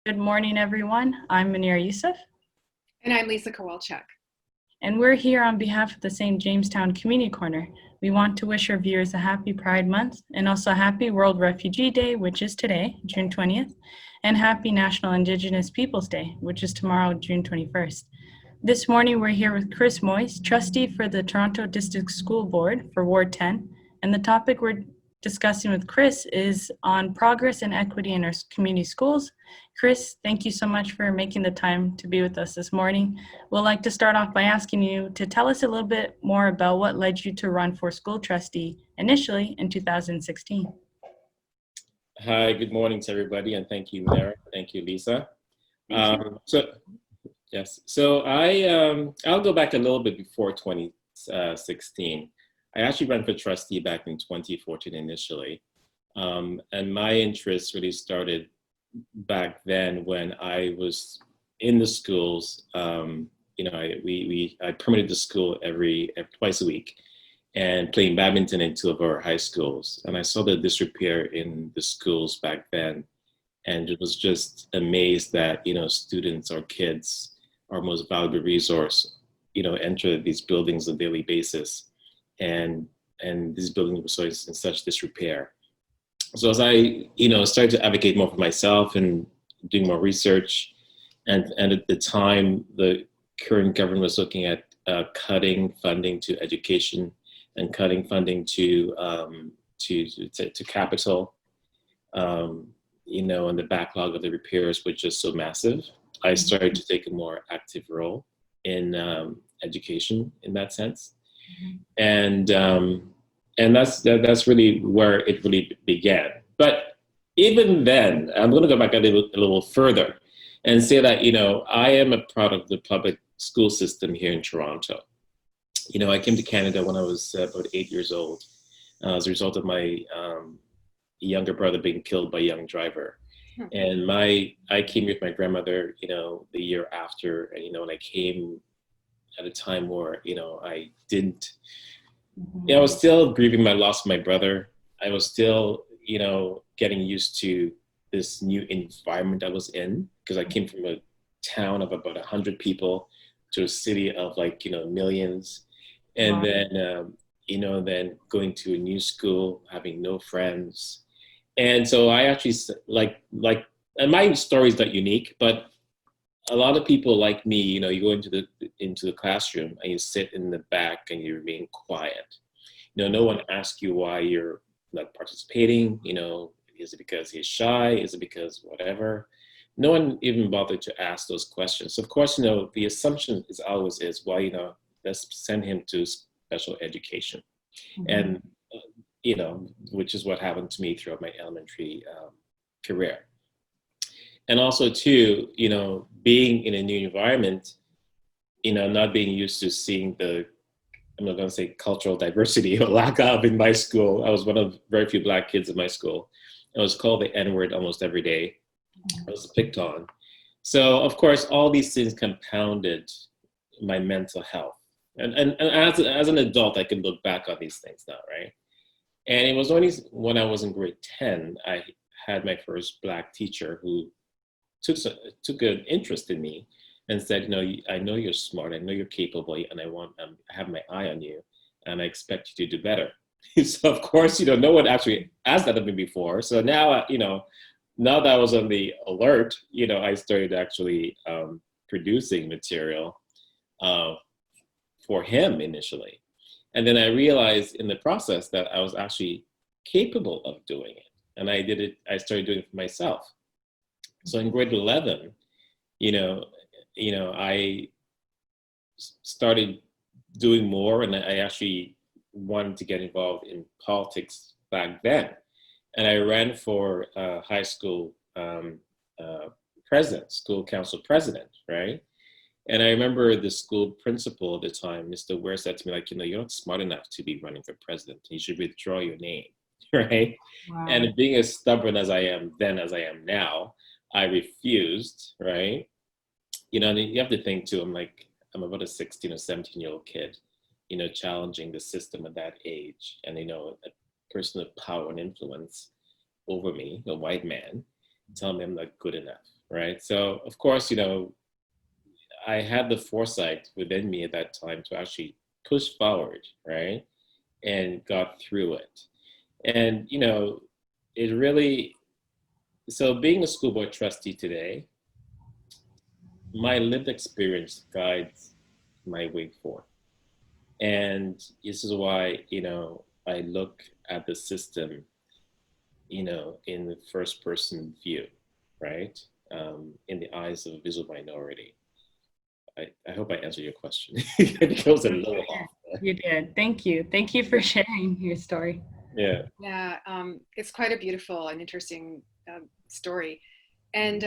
Good morning, everyone. I'm Munira Youssef, And I'm Lisa Kowalczyk. and we're here on behalf of the St. Jamestown Community Corner. We want to wish our viewers a happy Pride Month and also a happy World Refugee Day, which is today, June 20th, and happy National Indigenous Peoples Day, which is tomorrow, June 21st. This morning, we're here with Chris Moise, trustee for the Toronto District School Board for Ward 10, and the topic we're discussing with Chris is on progress and equity in our community schools. Chris, thank you so much for making the time to be with us this morning. We'd like to start off by asking you to tell us a little bit more about what led you to run for school trustee initially in 2016. Hi, good morning to everybody, and thank you, Munira. Thank you, Lisa. I'll go back a little bit before 2016. I actually ran for trustee back in 2014 initially, and my interest really started back then when I was in the schools. I permitted the school every twice a week, and playing badminton in two of our high schools. And I saw the disrepair in the schools back then, and it was just amazed that students or kids, our most valuable resource, enter these buildings on a daily basis, and these buildings were so in such disrepair. So as I started to advocate more for myself and doing more research, and at the time the current government was looking at cutting funding to education and cutting funding to capital, and the backlog of the repairs was just so massive. I started to take a more active role in education in that sense, and that's really where it really began. But even then, I'm going to go back a little further and say that I am a product of the public school system here in Toronto. I came to Canada when I was about 8 years old as a result of my younger brother being killed by a young driver. And I came with my grandmother, the year after, and I came at a time where I didn't. I was still grieving my loss of my brother. I was still, getting used to this new environment I was in, because I came from a town of about 100 people to a city of millions. And wow. Then going to a new school, having no friends. And so I actually and my story is not unique, but a lot of people like me, you go into the classroom and you sit in the back and you remain quiet. No one asks you why you're not participating. Is it because he's shy? Is it because whatever? No one even bothered to ask those questions. So of course, the assumption is always let's send him to special education. And, which is what happened to me throughout my elementary career. And also too, being in a new environment, not being used to seeing I'm not going to say cultural diversity or lack of in my school. I was one of very few Black kids in my school. I was called the N-word almost every day. I was picked on. So of course, all these things compounded my mental health. And as an adult, I can look back on these things now, right? And it was only when I was in grade 10, I had my first Black teacher who took an interest in me and said, I know you're smart, I know you're capable, and I have my eye on you, and I expect you to do better. So of course, no one actually asked that of me before. So now, now that I was on the alert, I started actually producing material for him initially. And then I realized in the process that I was actually capable of doing it. And I started doing it for myself. So in grade 11, I started doing more, and I actually wanted to get involved in politics back then. And I ran for high school president, school council president, right? And I remember the school principal at the time, Mr. Ware, said to me, you're not smart enough to be running for president. You should withdraw your name, right? Wow. And being as stubborn as I am then as I am now, I refused, right? You have to think too, I'm about a 16 or 17-year-old kid, challenging the system at that age. And, a person of power and influence over me, a white man, telling me I'm not good enough, right? So of course, I had the foresight within me at that time to actually push forward, right? And got through it. And, it really, so being a school board trustee today, my lived experience guides my way forward. And this is why, I look at the system, in the first person view, right? In the eyes of a visual minority. I hope I answered your question. It goes a little off. You did. Thank you. Thank you for sharing your story. Yeah. Yeah, it's quite a beautiful and interesting story. And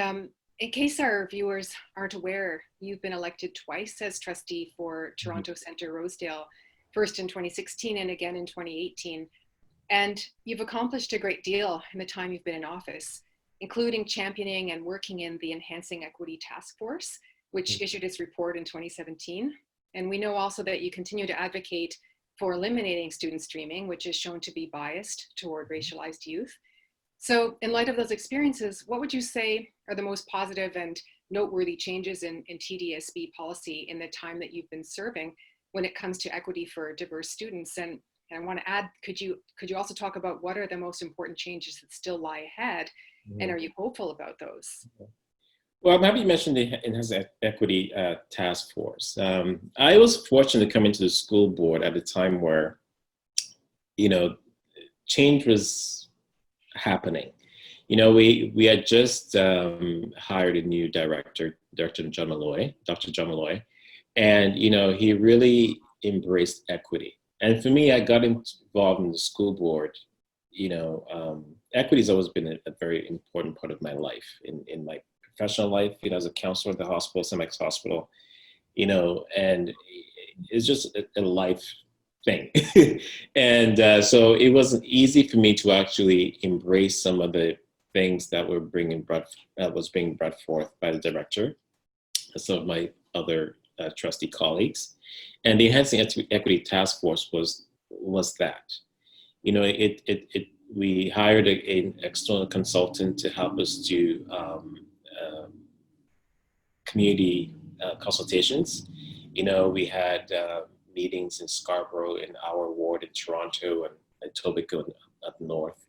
in case our viewers aren't aware, you've been elected twice as trustee for Toronto Centre Rosedale, first in 2016 and again in 2018. And you've accomplished a great deal in the time you've been in office, including championing and working in the Enhancing Equity Task Force, which issued its report in 2017. And we know also that you continue to advocate for eliminating student streaming, which is shown to be biased toward racialized youth. So in light of those experiences, what would you say are the most positive and noteworthy changes in TDSB policy in the time that you've been serving when it comes to equity for diverse students? And I want to add, could you also talk about what are the most important changes that still lie ahead? And are you hopeful about those? Well, I'm happy you mentioned the Enhanced Equity Task Force. I was fortunate to come into the school board at a time where, change was happening. We had just hired a new director, Dr. John Malloy, and, he really embraced equity. And for me, I got involved in the school board. Equity has always been a very important part of my life, in my professional life, as a counselor at the hospital, CEMEX hospital, and it's just a life thing. And so it wasn't easy for me to actually embrace some of the things that was being brought forth by the director, some of my other trustee colleagues. And the Enhancing Equity Task Force was that. We hired an external consultant to help us do community consultations. We had meetings in Scarborough, in our ward in Toronto, and Etobicoke up north,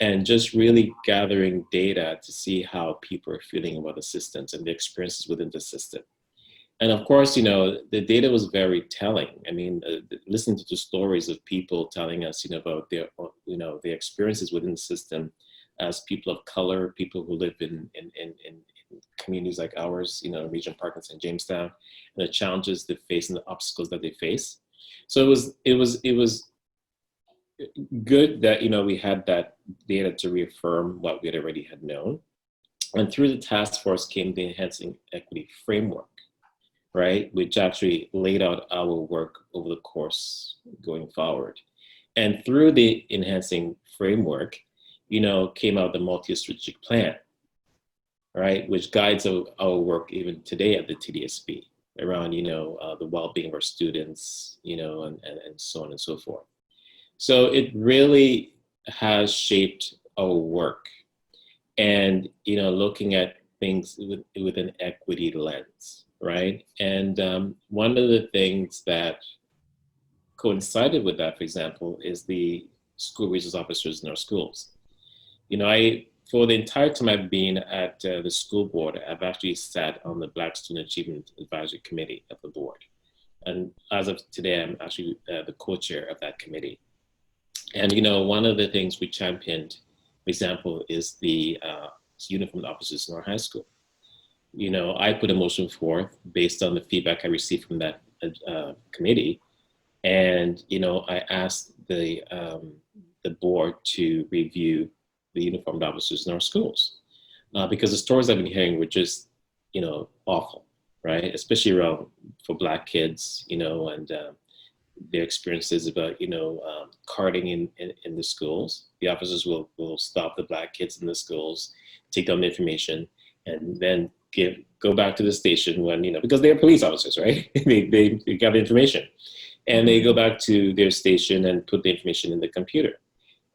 and just really gathering data to see how people are feeling about the systems and the experiences within the system. And of course, the data was very telling. I mean, listening to the stories of people telling us, about their, their experiences within the system as people of color, people who live in communities like ours, Regent Park and St. Jamestown, and the challenges they face and the obstacles that they face. So it was good that, we had that data to reaffirm what we already had known. And through the task force came the Enhancing Equity Framework, right, which actually laid out our work over the course going forward. And through the Enhancing Framework, came out the multi-strategic plan, right, which guides our work even today at the TDSB around, the well-being of our students, and so on and so forth. So it really has shaped our work, and, looking at things with an equity lens, right? And one of the things that coincided with that, for example, is the school resource officers in our schools. For the entire time I've been at the school board, I've actually sat on the Black Student Achievement Advisory Committee of the board. And as of today, I'm actually the co-chair of that committee. And, one of the things we championed, for example, is the uniformed officers in our high school. I put a motion forth based on the feedback I received from that committee. And, I asked the board to review the uniformed officers in our schools, because the stories I've been hearing were just, awful, right? Especially around for Black kids, and their experiences about, carding in the schools. The officers will stop the Black kids in the schools, take down the information, and then go back to the station when, because they are police officers, right? they got the information, and they go back to their station and put the information in the computer.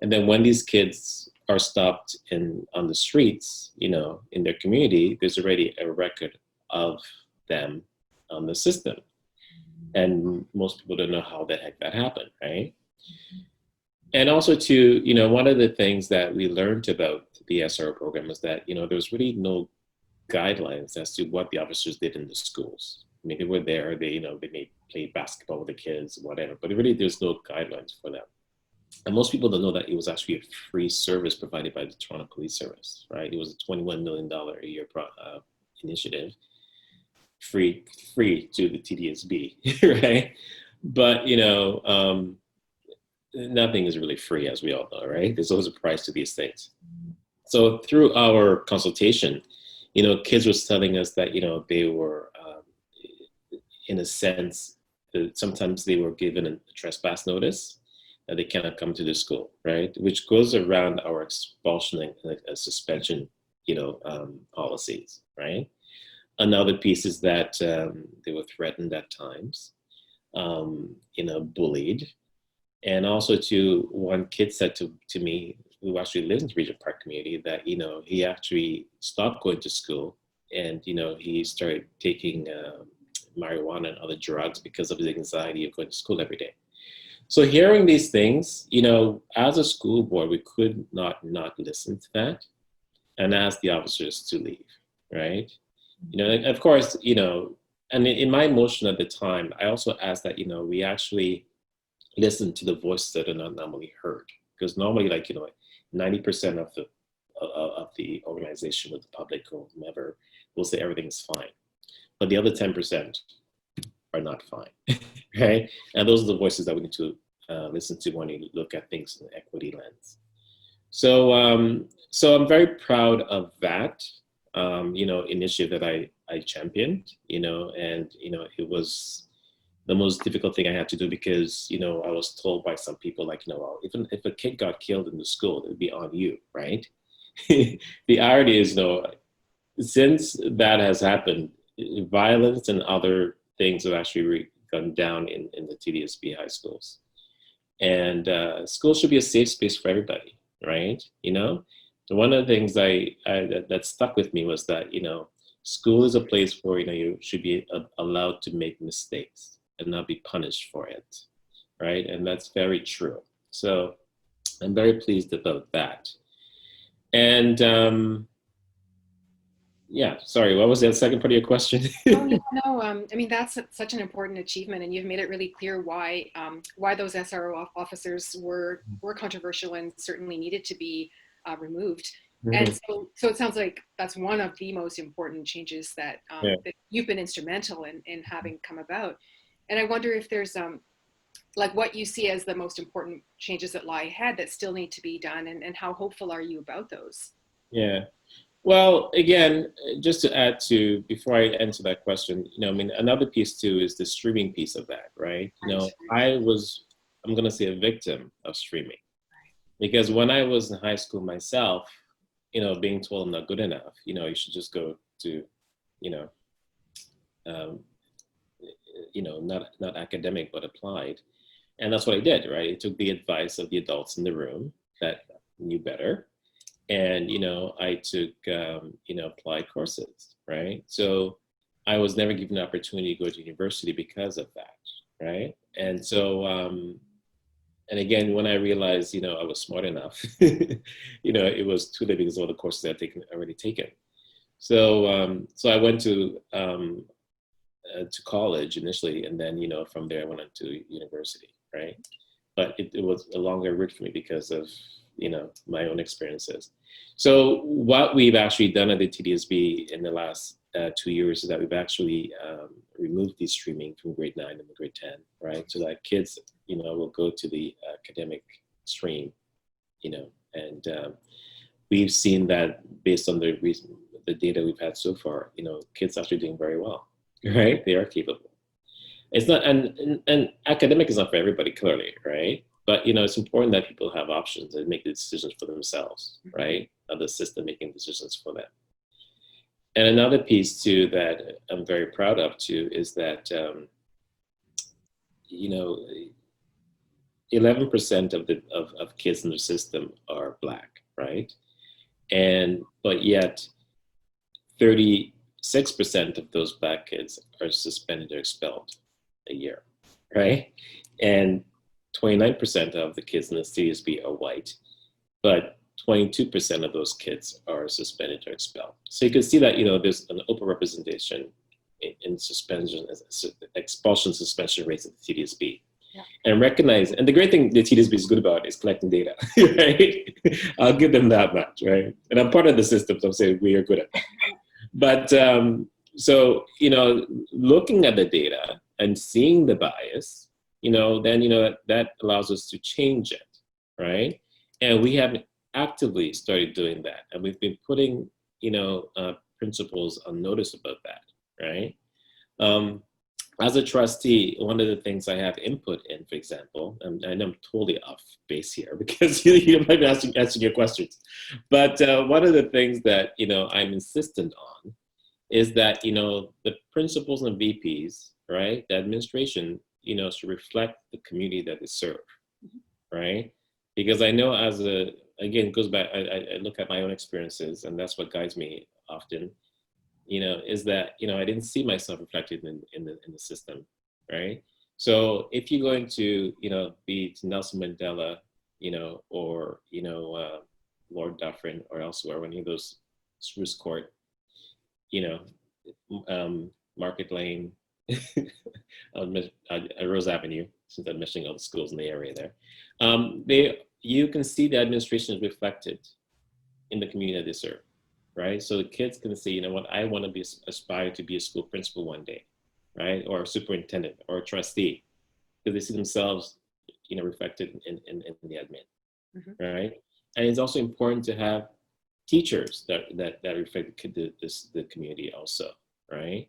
And then when these kids are stopped on the streets, you know, in their community, there's already a record of them on the system. And most people don't know how the heck that happened, right? And also too, you know, one of the things that we learned about the SRO program is that, you know, there's really no guidelines as to what the officers did in the schools. I mean, they were there, you know, they may play basketball with the kids, whatever, but really there's no guidelines for them. And most people don't know that it was actually a free service provided by the Toronto Police Service, right? It was a $21 million a year initiative, free to the TDSB, right? But, you know, nothing is really free, as we all know, right? There's always a price to these things. So through our consultation, you know, kids were telling us that, you know, they were, in a sense, sometimes they were given a trespass notice that they cannot come to the school, right? Which goes around our expulsion and suspension, you know, policies, right? Another piece is that they were threatened at times, you know, bullied. And also to one kid said to me, who actually lives in the Regent Park community, that, you know, he actually stopped going to school and, you know, he started taking marijuana and other drugs because of his anxiety of going to school every day. So hearing these things, you know, as a school board, we could not listen to that and ask the officers to leave, right? You know, and of course, you know, and in my motion at the time, I also asked that, you know, we actually listen to the voices that are not normally heard. Because normally, like, you know, 90% of the organization with the public or whomever will say everything's fine. But the other 10% are not fine, right? And those are the voices that we need to listen to when you look at things in an equity lens. So, so I'm very proud of that, you know, initiative that I championed, you know, and, you know, it was the most difficult thing I had to do because, you know, I was told by some people, like, you know, well, even if a kid got killed in the school, it would be on you, right? The irony is, you know, since that has happened, violence and other things have actually gone down in the TDSB high schools. And schools should be a safe space for everybody, right? You know, one of the things that stuck with me was that, you know, school is a place where, you know, you should be allowed to make mistakes and not be punished for it, right? And that's very true. So I'm very pleased about that. And yeah, sorry, what was the second part of your question? Oh, yeah, no, I mean, that's such an important achievement, and you've made it really clear why those SRO officers were controversial and certainly needed to be removed. And so it sounds like that's one of the most important changes that, that you've been instrumental in having come about. And I wonder if there's like what you see as the most important changes that lie ahead that still need to be done, and how hopeful are you about those? Yeah. Well, again, just to add to, before I answer that question, you know, I mean, another piece too is the streaming piece of that, right? You know, I'm going to say a victim of streaming. Because when I was in high school myself, you know, being told I'm not good enough, you know, you should just go to, you know, not academic, but applied. And that's what I did, right? I took the advice of the adults in the room that knew better. And, you know, I took, you know, applied courses, right? So I was never given an opportunity to go to university because of that, right? And so, and again, when I realized, you know, I was smart enough, you know, it was too late because of all the courses I'd already taken. So, so I went to college initially, and then, you know, from there I went on to university, right? But it was a longer route for me because of, you know, my own experiences. So what we've actually done at the TDSB in the last 2 years is that we've actually removed the streaming from grade 9 and grade 10, right? So that kids, you know, will go to the academic stream, you know, and we've seen that based on the data we've had so far, you know, kids actually doing very well, right? They are capable. It's not, and academic is not for everybody, clearly, right? But, you know, it's important that people have options and make the decisions for themselves, right? Not the system making decisions for them. And another piece too that I'm very proud of too is that, you know, 11% of kids in the system are Black, right? But yet 36% of those Black kids are suspended or expelled a year, right? And 29% of the kids in the TDSB are white, but 22% of those kids are suspended or expelled. So you can see that, there's an overrepresentation in suspension, expulsion, suspension rates at the TDSB. Yeah. And recognize, and the great thing the TDSB is good about is collecting data, right? I'll give them that much, right? And I'm part of the system, so I'm saying we are good at that. But so, looking at the data and seeing the bias, then, that allows us to change it, right? And we have actively started doing that. And we've been putting, principals on notice about that, right? As a trustee, one of the things I have input in, for example, and I know I'm totally off base here because you might be asking your questions, but one of the things that, I'm insistent on is that, the principals and VPs, right, the administration, should reflect the community that they serve, right? Because I know again, it goes back, I look at my own experiences, and that's what guides me often, is that, I didn't see myself reflected in the system, right? So if you're going to, be Nelson Mandela, or, Lord Dufferin or elsewhere, when he goes Spruce Court, Market Lane, Rose Avenue, since I'm mentioning all the schools in the area there, you can see the administration is reflected in the community they serve, right? So the kids can see, what, I want to aspire to be a school principal one day, right? Or a superintendent or a trustee, because they see themselves, reflected in the admin, right? And it's also important to have teachers that reflect the community also, right?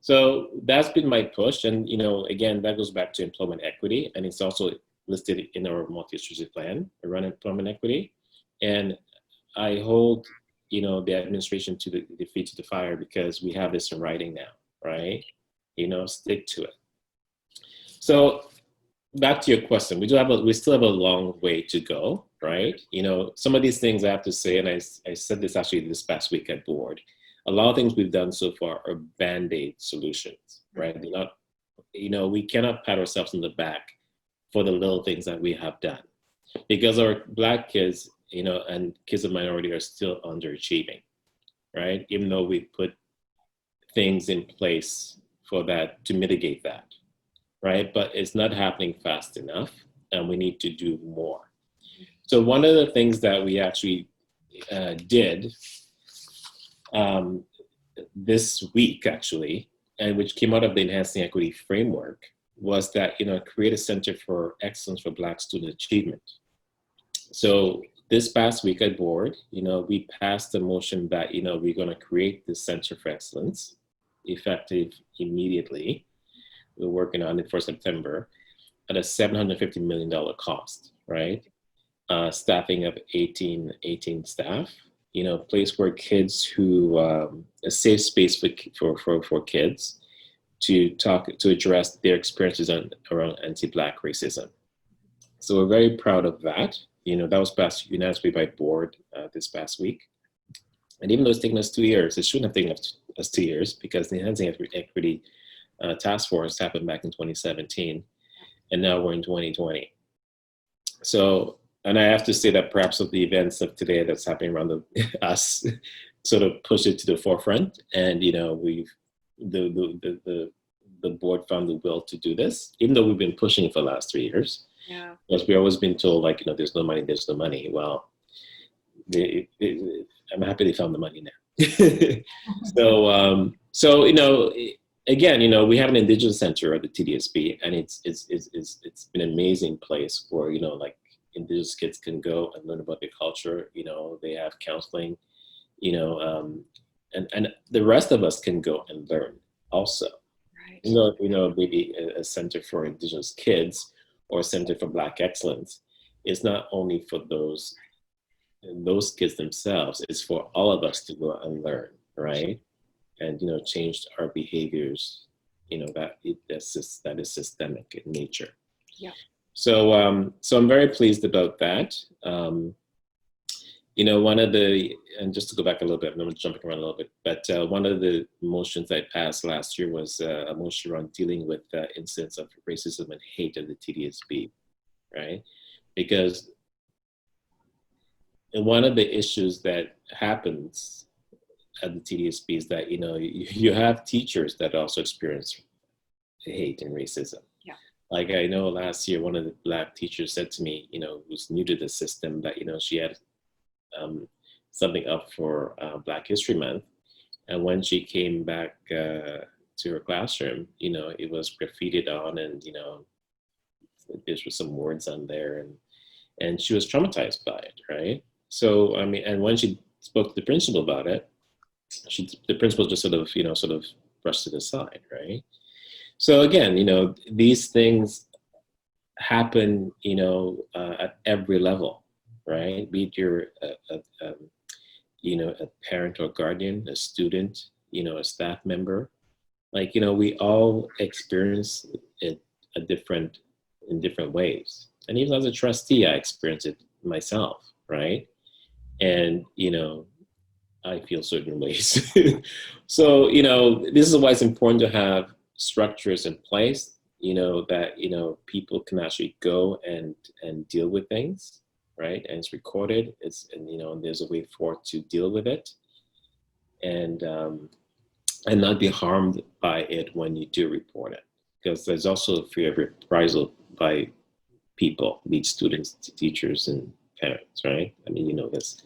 So that's been my push, and again, that goes back to employment equity, and it's also listed in our multi-strategic plan around employment equity. And I hold, the administration to the feet to the fire because we have this in writing now, right? Stick to it. So back to your question, we still have a long way to go, right? Some of these things I have to say, and I said this actually this past week at board. A lot of things we've done so far are Band-Aid solutions, right? They're not, we cannot pat ourselves on the back for the little things that we have done, because our Black kids, and kids of minority are still underachieving, right? Even though we put things in place for that, to mitigate that, right? But it's not happening fast enough, and we need to do more. So one of the things that we actually did this week, actually, and which came out of the Enhancing Equity Framework, was that, create a Center for Excellence for Black Student Achievement. So this past week at board, we passed a motion that, we're going to create this Center for Excellence, effective immediately. We're working on it for September at a $750 million cost, right? Staffing of 18 staff, place where kids who, a safe space for kids to address their experiences around anti-Black racism. So we're very proud of that. That was passed unanimously by board this past week. And even though it's taken us 2 years, it shouldn't have taken us 2 years, because the Enhancing Equity Task Force happened back in 2017, and now we're in 2020. So, and I have to say that perhaps of the events of today that's happening around us sort of push it to the forefront, and the board found the will to do this, even though we've been pushing it for the last 3 years. Yeah. Because we've always been told, there's no money. Well, I'm happy they found the money now. So again, we have an Indigenous Center at the TDSB, and it's been an amazing place where Indigenous kids can go and learn about their culture. They have counseling, and the rest of us can go and learn also. Right. Maybe a center for Indigenous kids or a center for Black excellence is not only for those kids themselves, it's for all of us to go and learn, right? And change our behaviors, that is systemic in nature. Yeah. So I'm very pleased about that. one of the, and just to go back a little bit, I'm jumping around a little bit, but one of the motions I passed last year was a motion around dealing with incidents of racism and hate at the TDSB, right? Because one of the issues that happens at the TDSB is that, you have teachers that also experience hate and racism. Yeah. Like I know last year, one of the Black teachers said to me, who's new to the system, that, she had something up for Black History Month. And when she came back to her classroom, it was graffitied on, and, there was some words on there, and she was traumatized by it, right? So, I mean, and when she spoke to the principal about it, the principal just sort of brushed it aside, right? So again, these things happen, at every level, right? Be it you're a parent or guardian, a student, a staff member. Like, we all experience it in different ways. And even as a trustee, I experience it myself, right? And, I feel certain ways. So, this is why it's important to have structures in place, that, people can actually go and deal with things, right? And it's recorded, and there's a way forward to deal with it, and not be harmed by it when you do report it. Because there's also a fear of reprisal by people, be it students, teachers, and parents, right? I mean, this.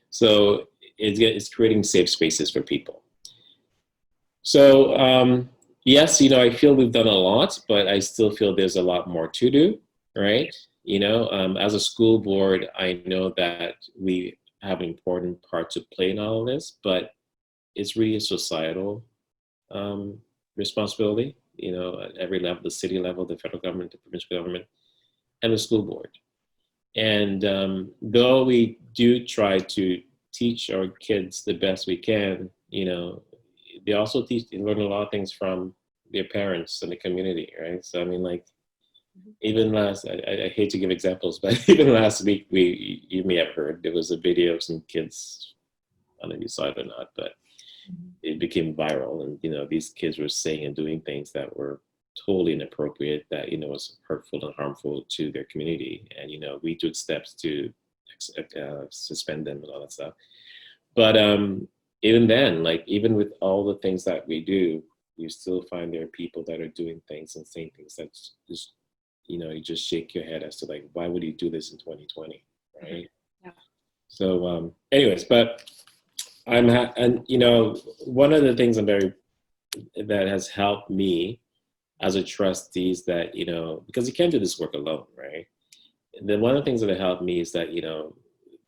So it's creating safe spaces for people. So yes, I feel we've done a lot, but I still feel there's a lot more to do, right? As a school board, I know that we have an important part to play in all of this, but it's really a societal responsibility, at every level, the city level, the federal government, the provincial government, and the school board. And though we do try to teach our kids the best we can, they also learn a lot of things from their parents and the community, right? So I mean, like, even I hate to give examples, but even last week, you may have heard, there was a video of some kids, I don't know if you saw it or not, but it became viral, and these kids were saying and doing things that were totally inappropriate, that was hurtful and harmful to their community, and we took steps to suspend them and all that stuff. But even then, like, even with all the things that we do, you still find there are people that are doing things and saying things that just, you just shake your head as to, like, why would you do this in 2020, right? Yeah. So anyways, but and one of the things that has helped me as a trustee is that, because you can't do this work alone, right? And then one of the things that helped me is that,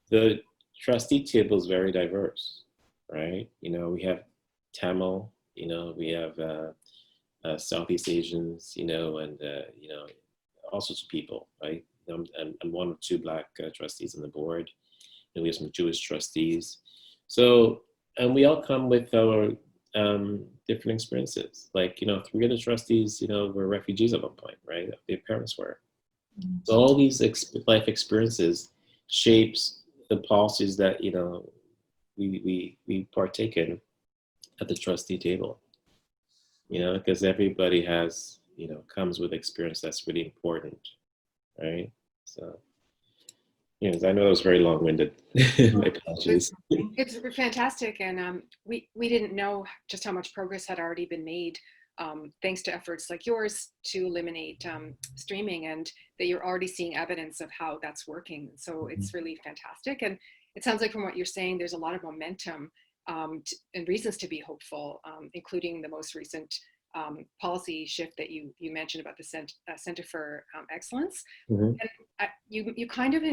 the trustee table is very diverse, right? We have Tamil, we have Southeast Asians, and all sorts of people, right? I'm one of two Black trustees on the board, and we have some Jewish trustees. So, and we all come with our different experiences. Like, 3 of the trustees, were refugees at one point, right? Their parents were. So all these life experiences shapes the policies that, we partake in at the trustee table, because everybody has, comes with experience that's really important, right? So, yes, I know it was very long-winded. My apologies. It's fantastic, and we didn't know just how much progress had already been made, thanks to efforts like yours to eliminate streaming, and that you're already seeing evidence of how that's working. So it's really fantastic, and it sounds like from what you're saying, there's a lot of momentum and reasons to be hopeful, including the most recent policy shift that you mentioned about the Center for Excellence. Mm-hmm. And you kind of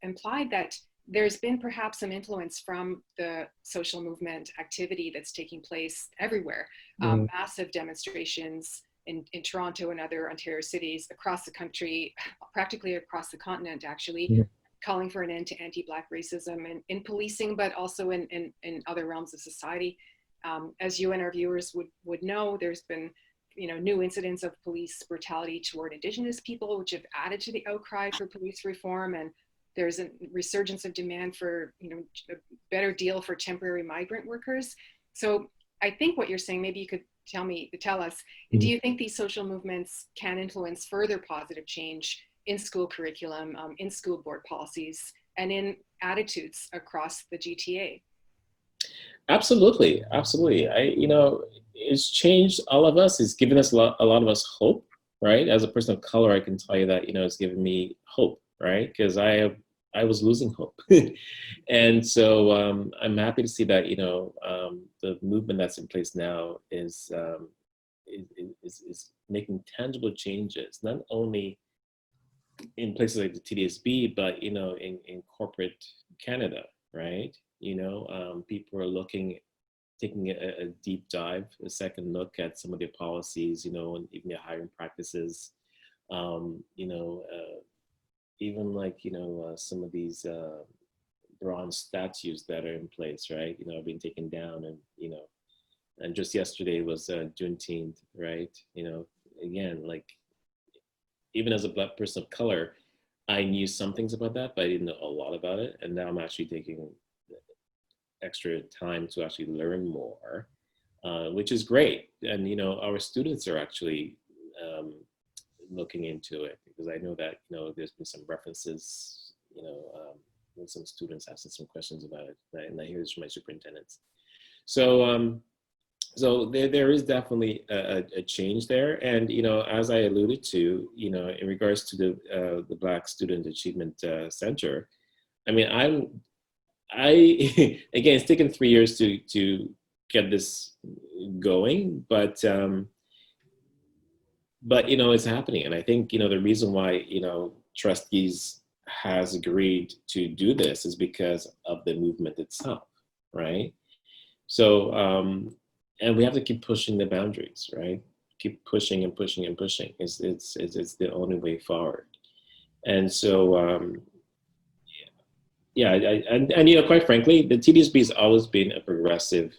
implied that there's been perhaps some influence from the social movement activity that's taking place everywhere. Massive demonstrations in Toronto and other Ontario cities across the country, practically across the continent, actually, calling for an end to anti-Black racism in policing, but also in other realms of society. As you and our viewers would know, there's been new incidents of police brutality toward Indigenous people, which have added to the outcry for police reform. And There's a resurgence of demand for, a better deal for temporary migrant workers. So I think what you're saying, maybe you could tell us, do you think these social movements can influence further positive change in school curriculum, in school board policies, and in attitudes across the GTA? Absolutely. It's changed all of us. It's given us a lot of us hope, right? As a person of color, I can tell you that, it's given me hope, right? Because I was losing hope. And so I'm happy to see that, the movement that's in place now is making tangible changes, not only in places like the TDSB, but, in corporate Canada, right? People are taking a deep dive, a second look at some of their policies, and even their hiring practices, even like, some of these bronze statues that are in place, right? Have been taken down, and just yesterday was Juneteenth, right? Again, like, even as a Black person of color, I knew some things about that, but I didn't know a lot about it. And now I'm actually taking extra time to actually learn more, which is great. And, our students are actually looking into it, because I know that, there's been some references, when some students asking some questions about it, and I hear this from my superintendents. So, so there is definitely a change there. And, as I alluded to, in regards to the Black Student Achievement Center, I mean, I again, it's taken 3 years to get this going, but it's happening. And I think, the reason why, trustees has agreed to do this is because of the movement itself, right? So, and we have to keep pushing the boundaries, right? Keep pushing and pushing and pushing. It's the only way forward. And so, yeah, and quite frankly, the TDSB has always been a progressive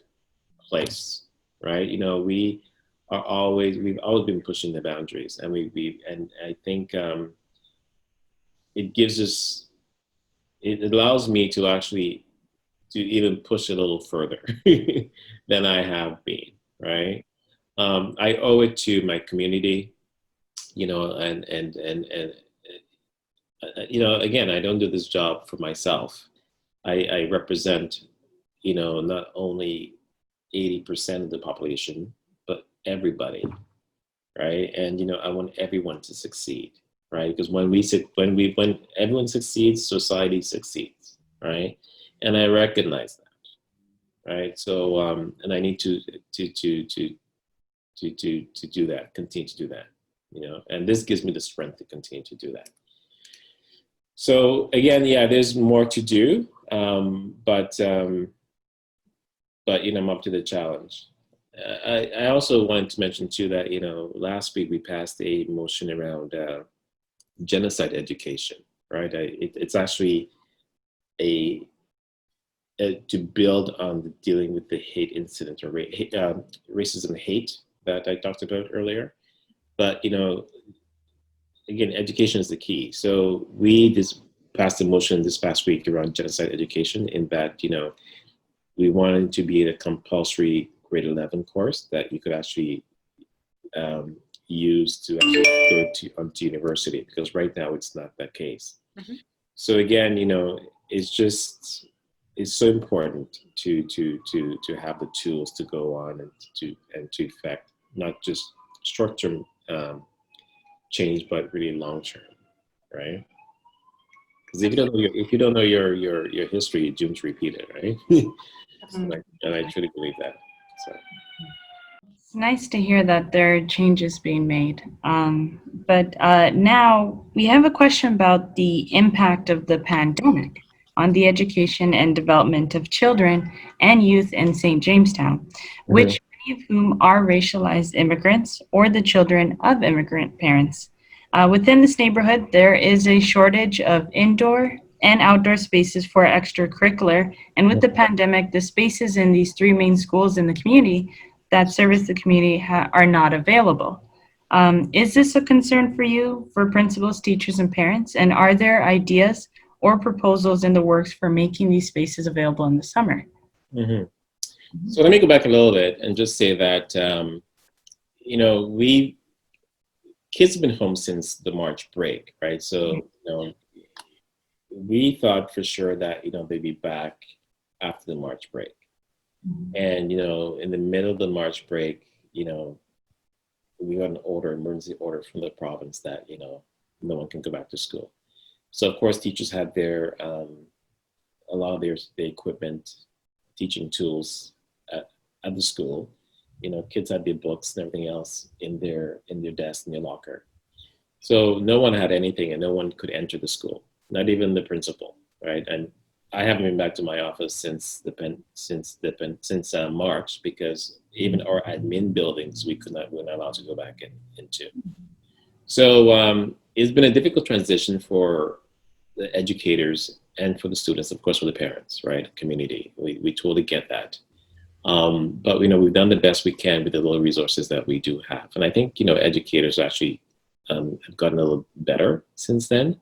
place, right? We've always been pushing the boundaries, and and I think it allows me to actually to even push a little further than I have been, right? I owe it to my community, and again, I don't do this job for myself. I represent, not only 80% of the population, but everybody, right? And, I want everyone to succeed, right? Because when everyone succeeds, society succeeds, right? And I recognize that, right? So, and I need to do that, continue to do that, and this gives me the strength to continue to do that. So again, yeah, there's more to do, but I'm up to the challenge. I also wanted to mention too that, last week we passed a motion around genocide education, right? It's actually to build on the dealing with the hate incident or racism and hate that I talked about earlier. But, again, education is the key. So we just passed a motion this past week around genocide education, in that, we wanted to be a compulsory grade 11 course that you could actually use to actually go onto university, because right now it's not that case. Mm-hmm. So again, it's so important to have the tools to go on and to affect not just short-term change, but really long-term, right? Because if you don't know your history, you're doomed to repeat it, right? and I truly believe that. So it's nice to hear that there are changes being made. But now we have a question about the impact of the pandemic on the education and development of children and youth in St. Jamestown, which many of whom are racialized immigrants or the children of immigrant parents. Within this neighborhood, there is a shortage of indoor and outdoor spaces for extracurricular, and with the pandemic, the spaces in these three main schools in the community that service the community are not available. Is this a concern for you, for principals, teachers, and parents? And are there ideas or proposals in the works for making these spaces available in the summer? Mm-hmm. So let me go back a little bit and just say that, kids have been home since the March break, right? So, we thought for sure that, they'd be back after the March break. And, in the middle of the March break, we got an emergency order from the province that, no one can go back to school. So of course, teachers had their, a lot of the equipment, teaching tools at the school. Kids had their books and everything else in their desk, in their locker. So no one had anything and no one could enter the school, not even the principal, right? And I haven't been back to my office since March, because even our admin buildings, we're not allowed to go back into. So it's been a difficult transition for the educators and for the students, of course, for the parents, right? Community, we totally get that. But we've done the best we can with the little resources that we do have. And I think, educators actually have gotten a little better since then.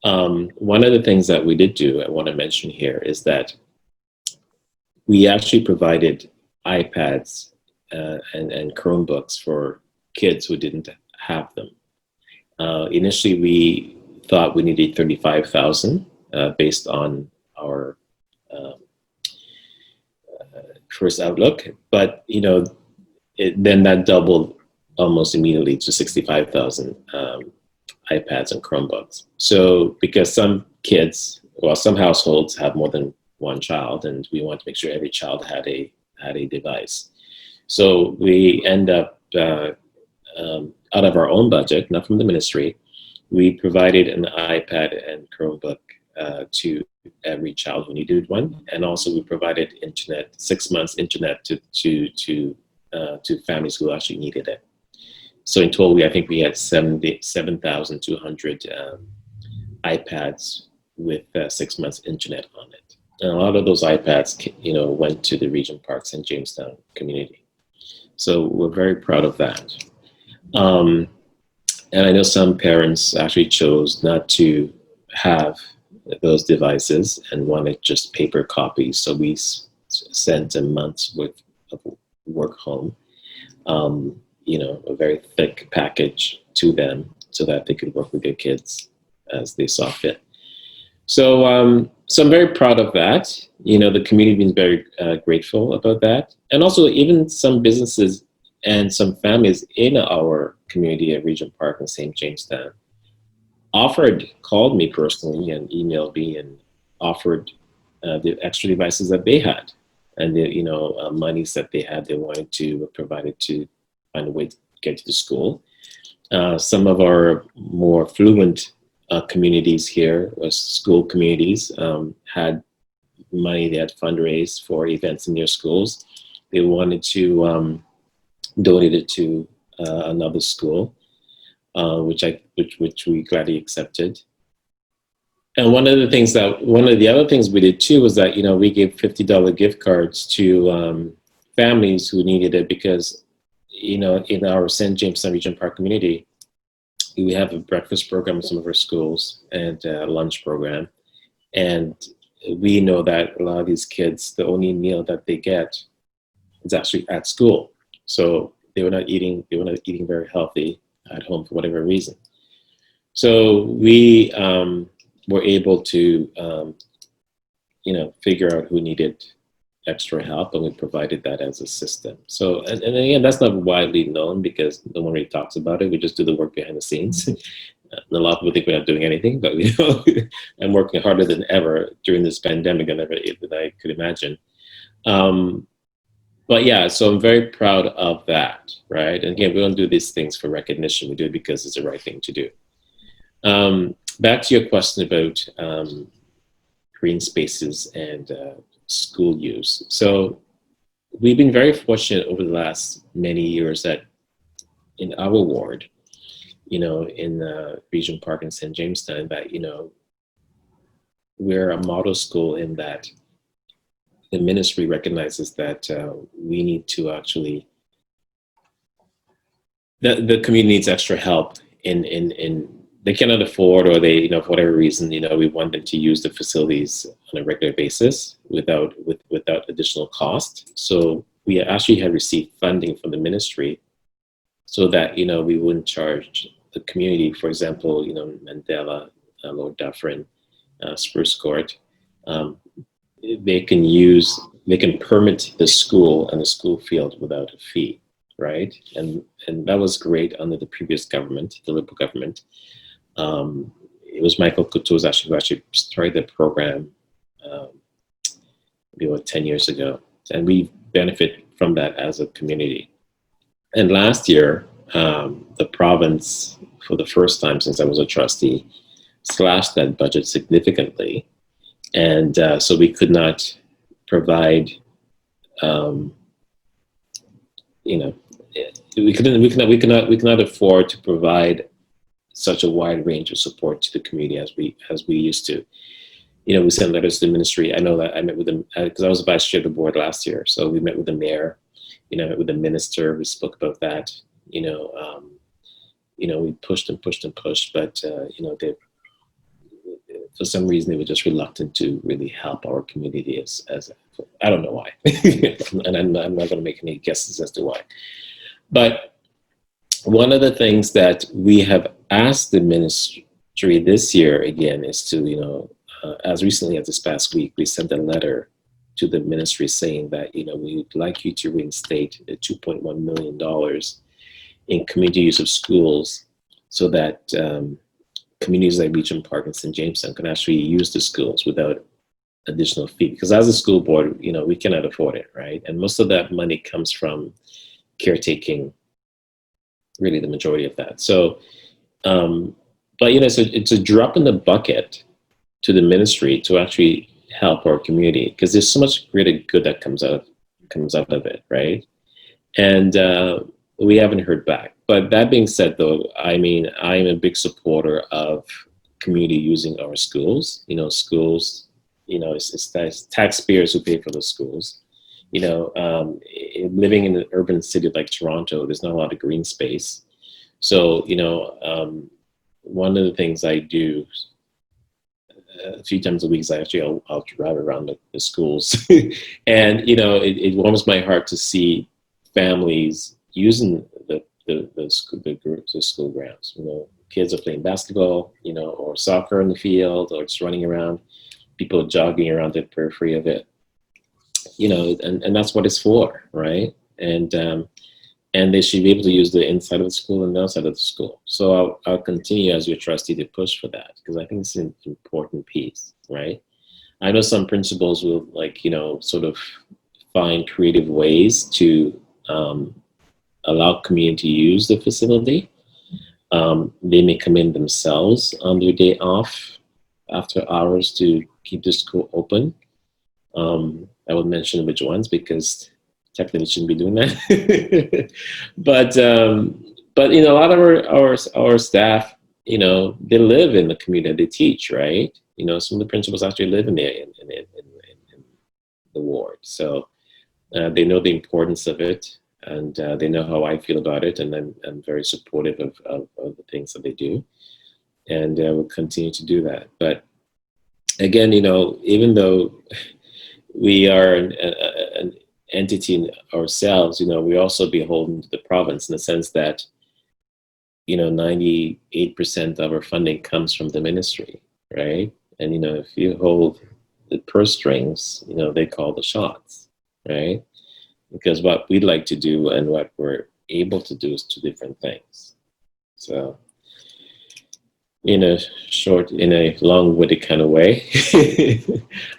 One of the things that we did do, I want to mention here, is that we actually provided iPads and Chromebooks for kids who didn't have them. Initially, we thought we needed 35,000 based on our first outlook, but then that doubled almost immediately to 65,000 iPads and Chromebooks. So because some households have more than one child, and we want to make sure every child had a device. So we end up out of our own budget, not from the ministry, we provided an iPad and Chromebook to every child who needed one, and also we provided internet, 6 months internet to families who actually needed it. So in total, I think we had 7,200 iPads with 6 months internet on it. And a lot of those iPads, went to the Region Parks and Jamestown community. So we're very proud of that. And I know some parents actually chose not to have those devices and wanted just paper copies. So we sent a month's worth of work home, a very thick package to them so that they could work with their kids as they saw fit. So I'm very proud of that. The community is very grateful about that. And also even some businesses and some families in our community at Region Park in St. Jamestown called me personally and emailed me and offered the extra devices that they had, and the monies that they had, they wanted to provide it to find a way to get to the school. Some of our more fluent communities here, school communities, had money they had fundraised for events in their schools. They wanted to donate it to another school, which we gladly accepted. And one of the other things we did too was that we gave $50 gift cards to families who needed it, because in our St. Jamestown Region Park community, we have a breakfast program in some of our schools and a lunch program, and we know that a lot of these kids, the only meal that they get is actually at school. So they were not eating very healthy at home for whatever reason. So we were able to figure out who needed extra help, and we provided that as a system. So and again, that's not widely known because no one really talks about it. We just do the work behind the scenes. And a lot of people think we're not doing anything, but I'm working harder than ever during this pandemic than I could imagine. But yeah, so I'm very proud of that, right? And again, we don't do these things for recognition. We do it because it's the right thing to do. Back to your question about green spaces and school use. So we've been very fortunate over the last many years that in our ward, in Region Park in St. Jamestown, that, we're a model school in that the ministry recognizes that we need to actually, the community needs extra help in they cannot afford, or they, for whatever reason, we want them to use the facilities on a regular basis without additional cost. So we actually had received funding from the ministry so that, we wouldn't charge the community, for example, Mandela, Lord Dufferin, Spruce Court. They can permit the school and the school field without a fee, right? And that was great under the previous government, the Liberal government. It was Michael Coutue's who actually started the program maybe about 10 years ago. And we benefit from that as a community. And last year, the province, for the first time since I was a trustee, slashed that budget significantly. And so we could not provide, we cannot afford to provide such a wide range of support to the community as we used to. We sent letters to the ministry. I know that I met with them because I was vice chair of the board last year. So we met with the mayor, met with the minister. We spoke about that. We pushed and pushed and pushed, but they, for some reason, they were just reluctant to really help our community. As I don't know why, and I'm not going to make any guesses as to why. But one of the things that we have asked the ministry this year again is to, as recently as this past week, we sent a letter to the ministry saying that, we'd like you to reinstate the $2.1 million in community use of schools so that communities like Regent Park and St. Jamestown can actually use the schools without additional fee. Because as a school board, we cannot afford it, right? And most of that money comes from caretaking, really the majority of that. So, but it's a drop in the bucket to the ministry to actually help our community, because there's so much greater good that comes out of it, right? And we haven't heard back. But that being said, though, I'm a big supporter of community using our schools. Schools, it's taxpayers who pay for the schools. Living in an urban city like Toronto, there's not a lot of green space. So, one of the things I do a few times a week is I'll drive around the schools. And, it warms my heart to see families using the school grounds. Kids are playing basketball, or soccer in the field, or just running around, people jogging around the periphery of it. And that's what it's for, right? And they should be able to use the inside of the school and the outside of the school. So I'll continue as your trustee to push for that, because I think it's an important piece, right? I know some principals will sort of find creative ways to allow community to use the facility. They may come in themselves on their day off after hours to keep the school open. I won't mention which ones because technically shouldn't be doing that. but a lot of our staff, they live in the community they teach, right? Some of the principals actually live in the ward, so they know the importance of it, and they know how I feel about it, and I'm very supportive of the things that they do, and we'll continue to do that. But again, even though we are an entity ourselves, we also beholden to the province in the sense that, 98% of our funding comes from the ministry, right? And, if you hold the purse strings, they call the shots, right? Because what we'd like to do and what we're able to do is two different things. So, in a long-winded kind of way,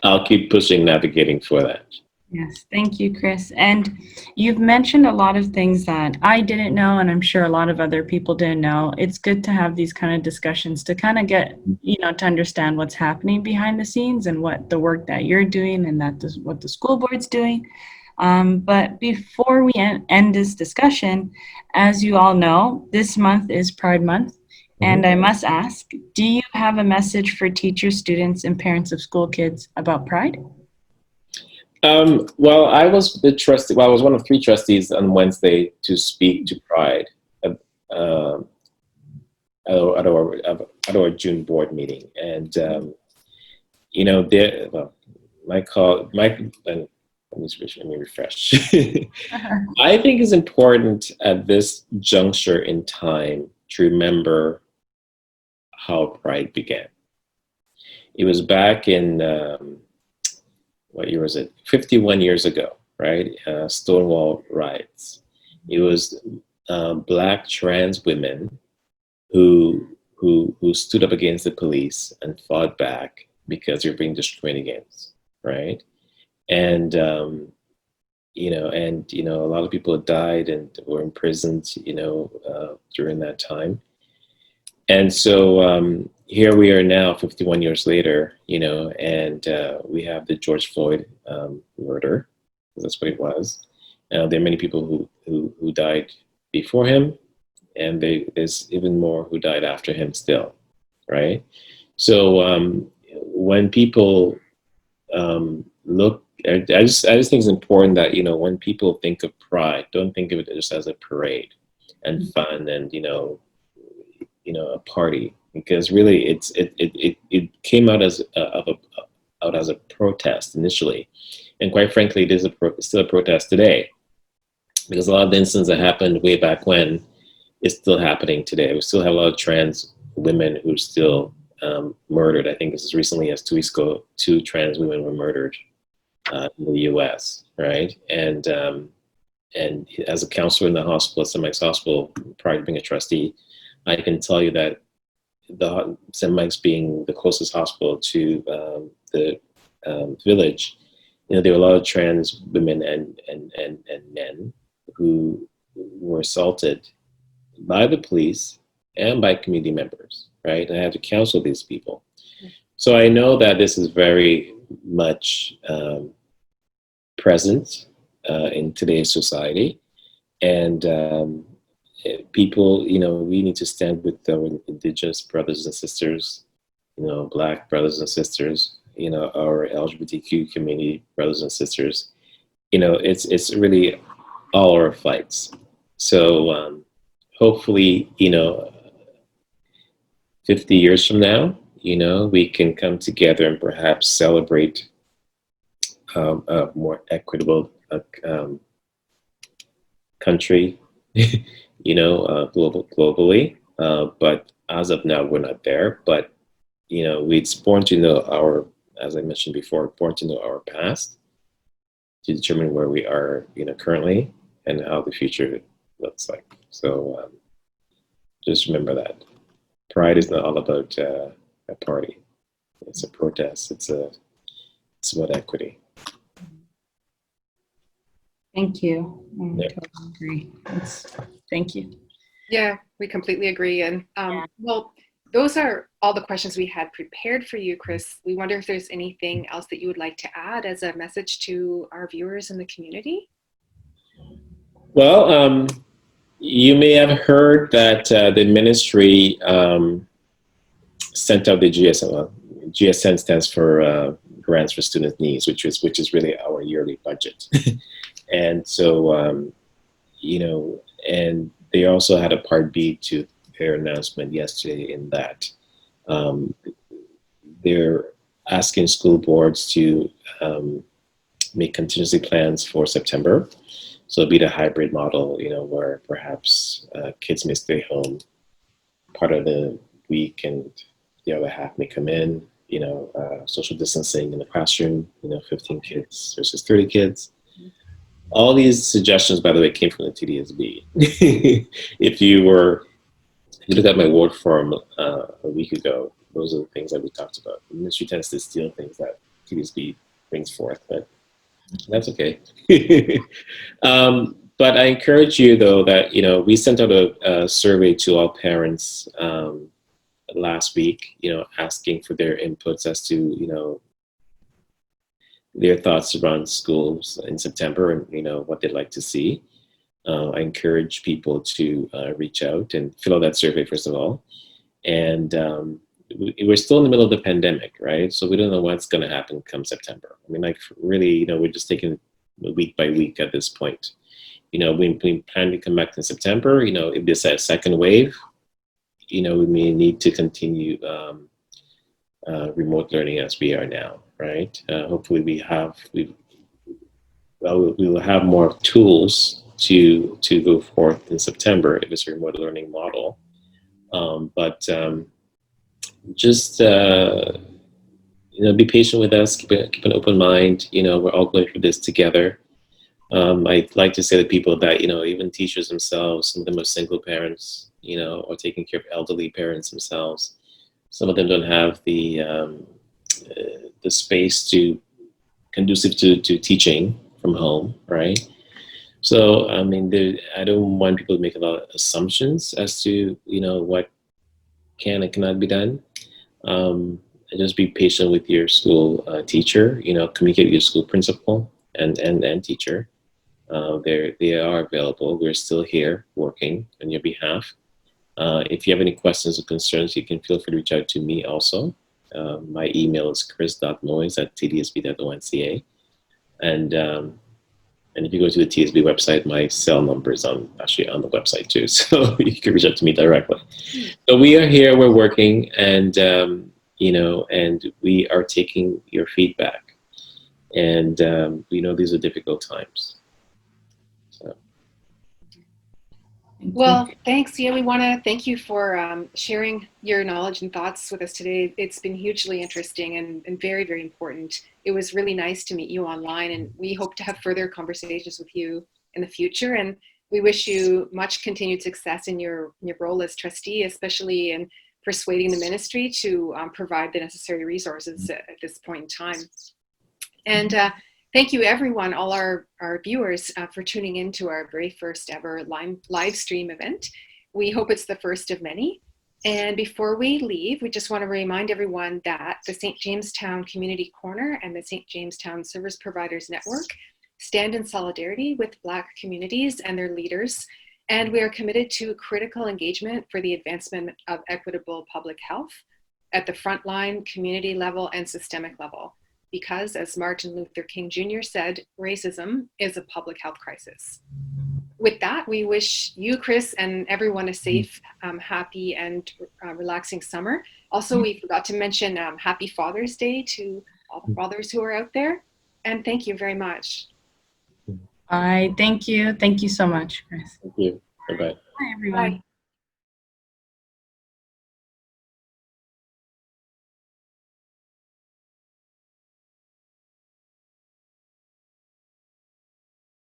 I'll keep pushing, navigating for that. Yes, thank you, Chris. And you've mentioned a lot of things that I didn't know, and I'm sure a lot of other people didn't know. It's good to have these kind of discussions to kind of get, to understand what's happening behind the scenes and what the work that you're doing and what the school board's doing. But before we end this discussion, as you all know, this month is Pride Month. And I must ask, do you have a message for teachers, students, and parents of school kids about Pride? Well, I was the trustee. Well, I was one of 3 trustees on Wednesday to speak to Pride at our June board meeting. And, you know, there, well, let me refresh. I think it's important at this juncture in time to remember how Pride began. It was back in, what year was it? 51 years ago, right? Stonewall Riots. It was Black trans women who stood up against the police and fought back because they were being discriminated against, right? And you know, a lot of people died and were imprisoned, you know, during that time. And so here we are now, 51 years later, you know, and we have the George Floyd murder, because that's what it was. There are many people who died before him, and there's even more who died after him still, right? So when people look, I just think it's important that, you know, when people think of Pride, don't think of it just as a parade and fun and, you know, a party, because really it came out as a protest initially, and quite frankly, it is still a protest today, because a lot of the incidents that happened way back when is still happening today. We still have a lot of trans women who are still murdered. I think as recently as 2 weeks ago, 2 trans women were murdered in the U.S. Right, and as a counselor in the hospital, at St. Mike's Hospital, prior to being a trustee, I can tell you that the St. Mike's being the closest hospital to the village, you know, there were a lot of trans women and men who were assaulted by the police and by community members, right? And I had to counsel these people. So I know that this is very much present in today's society, and people, you know, we need to stand with our Indigenous brothers and sisters, you know, Black brothers and sisters, you know, our LGBTQ community brothers and sisters. You know, it's really all our fights. So hopefully, you know, 50 years from now, you know, we can come together and perhaps celebrate a more equitable country, you know, globally. But as of now, we're not there. But, you know, it's important to know our, as I mentioned before, important to know our past to determine where we are, you know, currently and how the future looks like. So just remember that Pride is not all about a party. It's a protest. It's about equity. Thank you. I Yeah. totally agree. Thank you. Yeah, we completely agree. And well, those are all the questions we had prepared for you, Chris. We wonder if there's anything else that you would like to add as a message to our viewers in the community? Well, you may have heard that the ministry sent out the GSN. Well, GSN stands for Grants for Student Needs, which is really our yearly budget. And so, you know, and they also had a Part B to their announcement yesterday in that they're asking school boards to make contingency plans for September. So it'll be the hybrid model, you know, where perhaps kids may stay home part of the week and the other half may come in, you know, social distancing in the classroom, you know, 15 kids versus 30 kids. All these suggestions, by the way, came from the TDSB. If you look at my ward forum a week ago, those are the things that we talked about. The ministry tends to steal things that TDSB brings forth, but that's okay. But I encourage you, though, that, you know, we sent out a survey to all parents last week, you know, asking for their inputs as to, you know, their thoughts around schools in September and, you know, what they'd like to see. I encourage people to reach out and fill out that survey, first of all. And we're still in the middle of the pandemic, right? So we don't know what's going to happen come September. I mean, like, really, you know, we're just taking it week by week at this point. You know, we plan to come back in September. You know, if there's a second wave, we may need to continue remote learning as we are now, right? Hopefully we will have more tools to go forth in September if it's a remote learning model. Just be patient with us, keep an open mind. We're all going through this together. I'd like to say to people that, even teachers themselves, some of them are single parents, or taking care of elderly parents themselves. Some of them don't have the space conducive to teaching from home, right? So, I mean, I don't want people to make a lot of assumptions as to, what can and cannot be done. And just be patient with your school teacher, communicate with your school principal and teacher. They are available. We're still here working on your behalf. If you have any questions or concerns, you can feel free to reach out to me also. My email is chris.moise@tdsb.onca. And if you go to the TSB website, my cell number is actually on the website too. So you can reach out to me directly. So we are here, we're working, and and we are taking your feedback. And we know these are difficult times. So. Well, thanks. Yeah, we want to thank you for sharing your knowledge and thoughts with us today. It's been hugely interesting and very, very important. It was really nice to meet you online, and we hope to have further conversations with you in the future. And we wish you much continued success in your role as trustee, especially in persuading the ministry to provide the necessary resources at this point in time. And thank you, everyone, all our viewers, for tuning in to our very first ever live stream event. We hope it's the first of many. And before we leave, we just want to remind everyone that the St. Jamestown Community Corner and the St. Jamestown Service Providers Network stand in solidarity with Black communities and their leaders. And we are committed to critical engagement for the advancement of equitable public health at the frontline, community level, and systemic level. Because, as Martin Luther King Jr. said, racism is a public health crisis. With that, we wish you, Chris, and everyone a safe, happy, and relaxing summer. Also, we forgot to mention Happy Father's Day to all the fathers who are out there. And thank you very much. Bye. Thank you. Thank you so much, Chris. Thank you. Bye-bye. Bye, everyone. Bye.